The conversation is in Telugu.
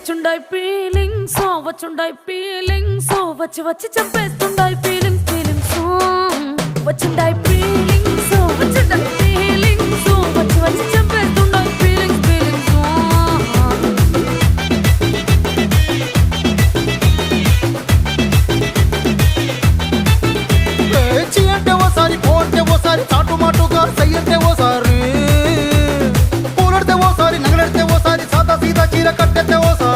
వచ్చుండాయి ఫీలింగ్స్ వచ్చి వచ్చి చంపేస్తుండాయి ఫీలింగ్స్ వచ్చిండాయి ఫీలింగ్స్ వచ్చుండాయి ఫీలింగ్స్ వచ్చి వచ్చి చంపేస్తుండాయి ఫీలింగ్స్ చీ అంటే ఓసారి పో అంటే ఓసారి చాటు మాటుగా సై అంటే ఓసారి పూలడితే ఓసారి నగలడితే ఓసారి సాదా సీదా చీర కట్టెత్తే ఓసారి